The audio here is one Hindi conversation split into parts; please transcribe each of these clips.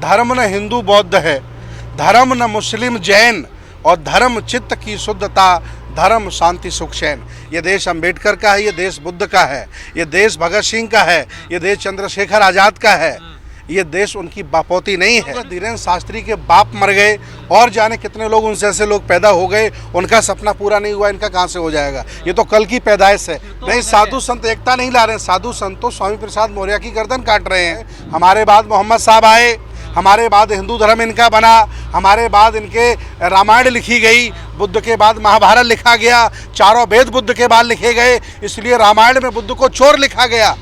धर्म न हिंदू बौद्ध है, धर्म न मुस्लिम जैन, और धर्म चित्त की शुद्धता, धर्म शांति सुख चैन। ये देश अंबेडकर का है, ये देश बुद्ध का है, ये देश भगत सिंह का है, ये देश चंद्रशेखर आज़ाद का है, ये देश उनकी बापोती नहीं है। धीरेन्द्र शास्त्री के बाप मर गए और जाने कितने लोग उनसे ऐसे लोग पैदा हो गए, उनका सपना पूरा नहीं हुआ, इनका कहाँ से हो जाएगा? ये तो कल की पैदाइश है। नहीं, साधु संत एकता नहीं ला रहे हैं, साधु संत तो स्वामी प्रसाद मौर्य की गर्दन काट रहे हैं। हमारे बाद मोहम्मद साहब आए, हमारे बाद हिंदू धर्म इनका बना, हमारे बाद इनके रामायण लिखी गई, बुद्ध के बाद महाभारत लिखा गया, चारों वेद बुद्ध के बाद लिखे गए, इसलिए रामायण में बुद्ध को चोर लिखा गया।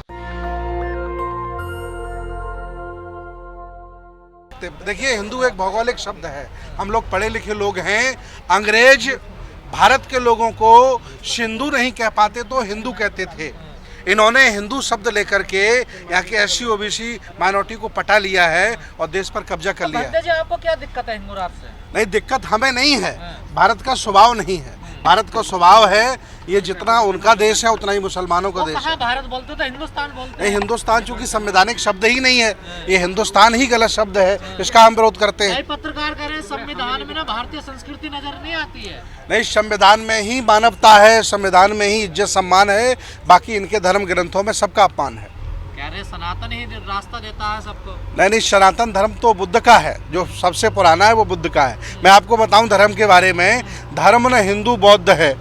देखिए, हिंदू एक भौगोलिक शब्द है, हम लोग पढ़े लिखे लोग हैं। अंग्रेज भारत के लोगों को सिंधु नहीं कह पाते तो हिंदू कहते थे। इन्होंने हिंदू शब्द लेकर के यहाँ के SC OBC माइनॉरिटी को पटा लिया है और देश पर कब्जा कर लिया है। जी, आपको क्या दिक्कत है हिंदू राष्ट्र से? नहीं, दिक्कत हमें नहीं है, भारत का स्वभाव नहीं है। भारत का स्वभाव है, ये जितना उनका देश है उतना ही मुसलमानों का देश है। भारत बोलते तो हिंदुस्तान बोलते नहीं, हिंदुस्तान चूंकि संवैधानिक शब्द ही नहीं है, ये हिंदुस्तान ही गलत शब्द है, इसका हम विरोध करते हैं। पत्रकार कह रहे हैं संविधान में ना भारतीय संस्कृति नजर नहीं आती है। नहीं, संविधान में ही मानवता है, संविधान में ही इज्जत सम्मान है, बाकी इनके धर्म ग्रंथों में सबका अपमान है। कह रहे सनातन ही रास्ता देता है सबको। नहीं, सनातन धर्म तो बुद्ध का है, जो सबसे पुराना है वो बुद्ध का है। मैं आपको बताऊं धर्म के बारे में, धर्म न हिंदू बौद्ध है,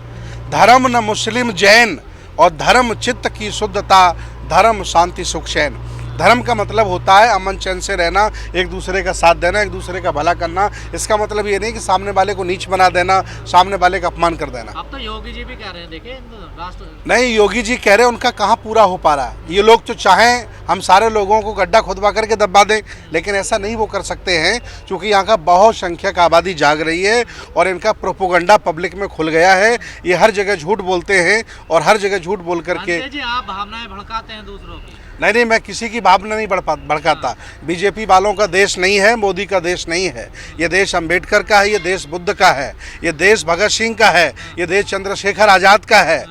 धर्म न मुस्लिम जैन, और धर्म चित्त की शुद्धता, धर्म शांति सुख चैन। धर्म का मतलब होता है अमन चैन से रहना, एक दूसरे का साथ देना, एक दूसरे का भला करना। इसका मतलब ये नहीं कि सामने वाले को नीच बना देना, सामने वाले का अपमान कर देना। अब तो योगी जी भी कह रहे हैं, देखिए राष्ट्र। नहीं, योगी जी कह रहे हैं, उनका कहाँ पूरा हो पा रहा है। ये लोग तो चाहें हम सारे लोगों को गड्ढा खुदवा करके दबा दें, लेकिन ऐसा नहीं वो कर सकते हैं, क्योंकि यहाँ का बहुत संख्यक आबादी जाग रही है और इनका प्रोपोगंडा पब्लिक में खुल गया है। ये हर जगह झूठ बोलते हैं और हर जगह झूठ बोल करके आप भावनाएं भड़काते हैं दूसरों की। नहीं, मैं किसी की भावना नहीं भड़काता। बीजेपी वालों का देश नहीं है, मोदी का देश नहीं है। ये देश अंबेडकर का है, ये देश बुद्ध का है, ये देश भगत सिंह का है, ये देश चंद्रशेखर आज़ाद का है,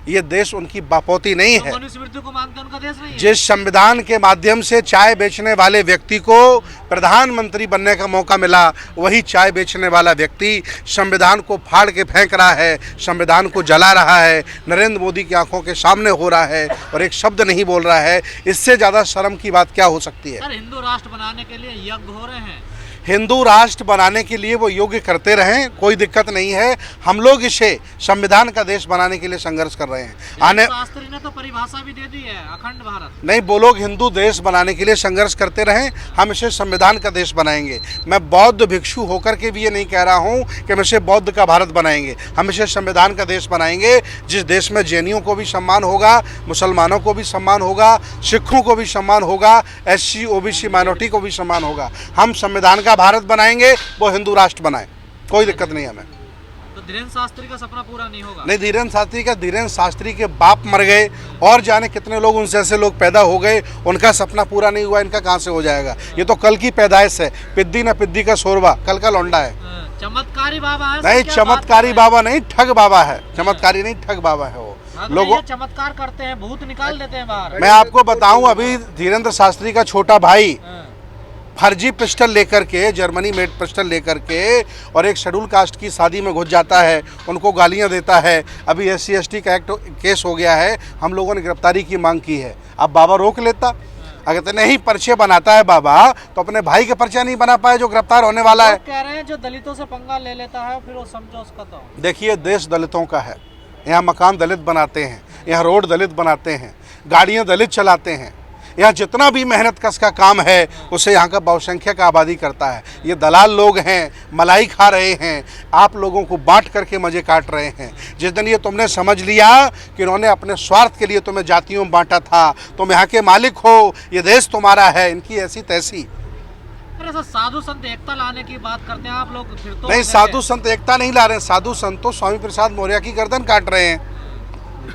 ये देश उनकी बापोती नहीं है। मनुस्मृति को मानते उनका देश नहीं है। जिस संविधान के माध्यम से चाय बेचने वाले व्यक्ति को प्रधानमंत्री बनने का मौका मिला, वही चाय बेचने वाला व्यक्ति संविधान को फाड़ के फेंक रहा है, संविधान को जला रहा है, नरेंद्र मोदी की आंखों के सामने हो रहा है और एक शब्द नहीं बोल रहा है। इससे ज़्यादा शर्म की बात क्या हो सकती है? सर, हिंदू राष्ट्र बनाने के लिए यज्ञ हो रहे हैं। हिंदू राष्ट्र बनाने के लिए वो योग्य करते रहें, कोई दिक्कत नहीं है। हम लोग इसे संविधान का देश बनाने के लिए संघर्ष कर रहे हैं। आने शास्त्री ने तो परिभाषा भी दे दी है, अखंड भारत। नहीं, वो लोग हिंदू देश बनाने के लिए संघर्ष करते रहें, हम इसे संविधान का देश बनाएंगे। मैं बौद्ध भिक्षु होकर के भी ये नहीं कह रहा हूँ कि हम इसे बौद्ध का भारत बनाएंगे, हम इसे संविधान का देश बनाएंगे, जिस देश में जैनियों को भी सम्मान होगा, मुसलमानों को भी सम्मान होगा, सिखों को भी सम्मान होगा, SC OBC माइनॉरिटी को भी सम्मान होगा। हम संविधान का भारत बनाएंगे, वो हिंदू राष्ट्र बनाए, कोई दिक्कत नहीं है हमें। तो धीरेन्द्र शास्त्री का सपना पूरा नहीं होगा? नहीं, धीरेन्द्र शास्त्री के बाप मर गए और जाने कितने लोग उनसे ऐसे लोग पैदा हो गए, उनका सपना पूरा नहीं हुआ, इनका कहाँ से हो जाएगा? ये तो कल की पैदाइश है, पिद्दी न पिद्दी का शोरबा, कल का लौंडा है। चमत्कारी बाबा है? नहीं, चमत्कारी बाबा नहीं, ठग बाबा है। चमत्कारी नहीं, ठग बाबा है वो। लोग चमत्कार करते हैं, भूत निकाल देते हैं बाहर। मैं आपको बताऊं, अभी धीरेन्द्र शास्त्री का छोटा भाई फर्जी पिस्टल लेकर के, जर्मनी मेड पिस्टल लेकर के, और एक शेड्यूल कास्ट की शादी में घुस जाता है, उनको गालियां देता है। अभी SC ST का एक्ट केस हो गया है, हम लोगों ने गिरफ्तारी की मांग की है। अब बाबा रोक लेता, अगर तो नहीं पर्चे बनाता है बाबा, तो अपने भाई के पर्चा नहीं बना पाए जो गिरफ्तार होने वाला है। कह रहे हैं जो दलितों से पंगा ले लेता है फिर वो समझो उसका। तो देखिए, देश दलितों का है, यहाँ मकान दलित बनाते हैं, यहाँ रोड दलित बनाते हैं, गाड़ियाँ दलित चलाते हैं, यहाँ जितना भी मेहनत कश का काम है उसे यहाँ का बहुसंख्यक आबादी करता है। ये दलाल लोग हैं, मलाई खा रहे हैं, आप लोगों को बांट करके मजे काट रहे हैं। जिस दिन ये तुमने समझ लिया कि इन्होंने अपने स्वार्थ के लिए तुम्हें जातियों में बांटा था, तुम यहाँ के मालिक हो, ये देश तुम्हारा है, इनकी ऐसी तैसी। अरे साधु संत एकता लाने की बात करते हैं आप लोग, फिर तो नहीं, साधु संत एकता नहीं ला रहे हैं, साधु संत तो स्वामी प्रसाद मौर्य की गर्दन काट रहे हैं।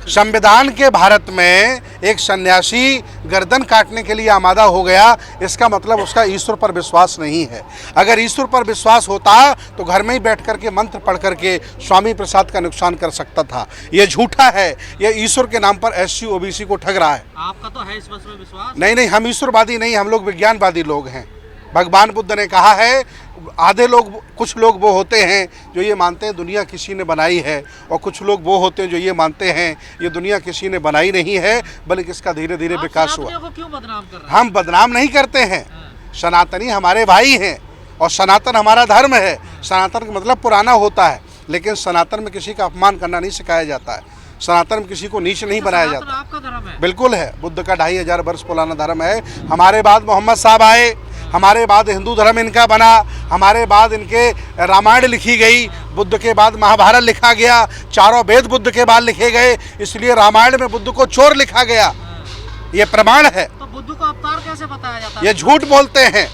संविधान के भारत में एक सन्यासी गर्दन काटने के लिए आमादा हो गया, इसका मतलब उसका ईश्वर पर विश्वास नहीं है। अगर ईश्वर पर विश्वास होता तो घर में ही बैठ करके मंत्र पढ़ करके स्वामी प्रसाद का नुकसान कर सकता था। ये झूठा है, ये ईश्वर के नाम पर SC OBC को ठग रहा है। आपका तो है इस बात में विश्वास? नहीं, हम ईश्वरवादी नहीं, हम लोग विज्ञानवादी लोग हैं। भगवान बुद्ध ने कहा है, आधे लोग, कुछ लोग वो होते हैं जो ये मानते हैं दुनिया किसी ने बनाई है, और कुछ लोग वो होते हैं जो ये मानते हैं ये दुनिया किसी ने बनाई नहीं है, बल्कि इसका धीरे धीरे विकास हुआ। को क्यों बदनाम कर रहे हैं? हम बदनाम नहीं करते हैं, सनातनी हमारे भाई हैं और सनातन हमारा धर्म है। सनातन का मतलब पुराना होता है, लेकिन सनातन में किसी का अपमान करना नहीं सिखाया जाता है, सनातन में किसी को नीच नहीं बनाया जाता। आपका धर्म है? बिल्कुल है, बुद्ध का 2500 वर्ष पुराना धर्म है। हमारे बाद मोहम्मद साहब आए, हमारे बाद हिंदू धर्म इनका बना, हमारे बाद इनके रामायण लिखी गई, बुद्ध के बाद महाभारत लिखा गया, चारों वेद बुद्ध के बाद लिखे गए, इसलिए रामायण में बुद्ध को चोर लिखा गया, ये प्रमाण है। तो बुद्ध को अवतार कैसे बताया जाता है? ये झूठ बोलते हैं।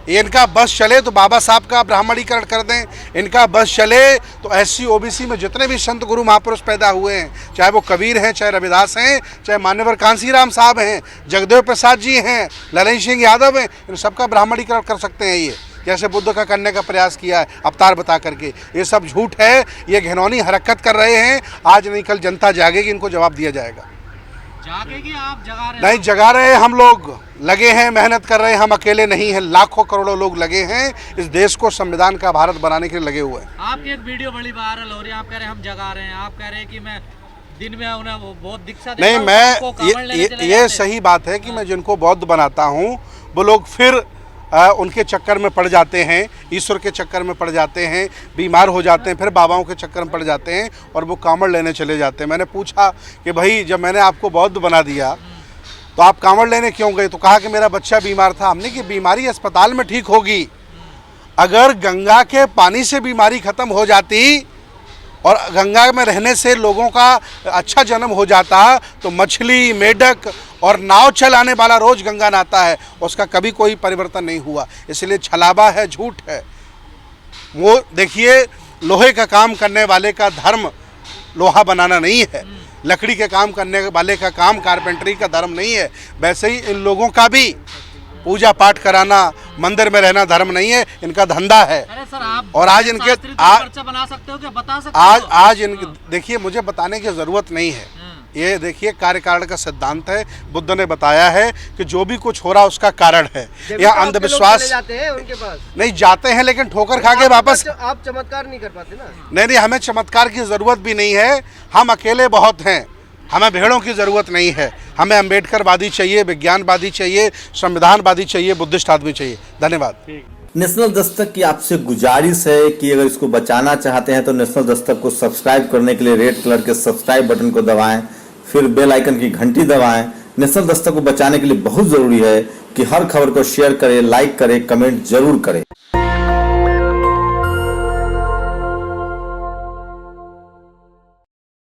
इनका बस चले तो बाबा साहब का ब्राह्मणीकरण कर दें, इनका बस चले तो SC OBC में जितने भी संत गुरु महापुरुष पैदा हुए हैं, चाहे वो कबीर हैं, चाहे रविदास हैं, चाहे मान्यवर कांसीराम साहब हैं, जगदेव प्रसाद जी हैं, ललन सिंह यादव हैं, इन सबका ब्राह्मणीकरण कर सकते हैं। ये जैसे बुद्ध का करने का प्रयास किया है अवतार बता करके, ये सब झूठ है, ये घिनौनी हरकत कर रहे हैं। आज नहीं कल जनता जागेगी, इनको जवाब दिया जाएगा। जागेगी? आप जगा रहे नहीं जगा रहे हैं, हम लोग लगे हैं, मेहनत कर रहे हैं, हम अकेले नहीं हैं, लाखों करोड़ों लोग लगे हैं, इस देश को संविधान का भारत बनाने के लिए लगे हुए हैं। आपकी एक वीडियो बड़ी वायरल हो रही है, आप कह रहे हैं हम जगा रहे हैं, आप कह रहे हैं कि मैं दिन में उन्हें वो बहुत दीक्षा देता नहीं, हूं, मैं उनको कांवड़ लेने चले ये जाते हैं। सही बात है कि मैं जिनको बौद्ध बनाता हूँ वो लोग फिर उनके चक्कर में पड़ जाते हैं, ईश्वर के चक्कर में पड़ जाते हैं, बीमार हो जाते हैं, फिर बाबाओं के चक्कर में पड़ जाते हैं और वो कांवड़ लेने चले जाते हैं। मैंने पूछा कि भाई जब मैंने आपको बौद्ध बना दिया तो आप कांवड़ लेने क्यों गए? तो कहा कि मेरा बच्चा बीमार था। हमने कि बीमारी अस्पताल में ठीक होगी, अगर गंगा के पानी से बीमारी खत्म हो जाती और गंगा में रहने से लोगों का अच्छा जन्म हो जाता तो मछली, मेढक और नाव चलाने वाला रोज गंगा नहाता है, उसका कभी कोई परिवर्तन नहीं हुआ। इसलिए छलावा है, झूठ है। वो देखिए, लोहे का काम करने वाले का धर्म लोहा बनाना नहीं है, लकड़ी के काम करने वाले का काम कारपेंटरी का धर्म नहीं है। वैसे ही इन लोगों का भी पूजा पाठ कराना, मंदिर में रहना धर्म नहीं है, इनका धंधा है। अरे सर, आप और आज इनके पर्चा बना सकते हो क्या? बता सकते हो? आज इनके देखिए, मुझे बताने की जरूरत नहीं है। ये देखिए, कार्य कारण का सिद्धांत है। बुद्ध ने बताया है कि जो भी कुछ हो रहा उसका कारण है। यह अंधविश्वास जाते हैं उनके पास नहीं जाते हैं, लेकिन ठोकर खा के वापस। आप चमत्कार नहीं कर पाते ना? नहीं, हमें चमत्कार की जरूरत भी नहीं है, हम अकेले बहुत हैं, हमें भेड़ों की ज़रूरत नहीं है। हमें अम्बेडकरवादी चाहिए, विज्ञानवादी चाहिए, संविधानवादी चाहिए, बुद्धिस्ट आदमी चाहिए। धन्यवाद। नेशनल दस्तक की आपसे गुजारिश है कि अगर इसको बचाना चाहते हैं तो नेशनल दस्तक को सब्सक्राइब करने के लिए रेड कलर के सब्सक्राइब बटन को दबाएं, फिर बेल आइकन की घंटी दबाएं। नेशनल दस्तक को बचाने के लिए बहुत जरूरी है कि हर खबर को शेयर करें, लाइक करें, कमेंट जरूर करें।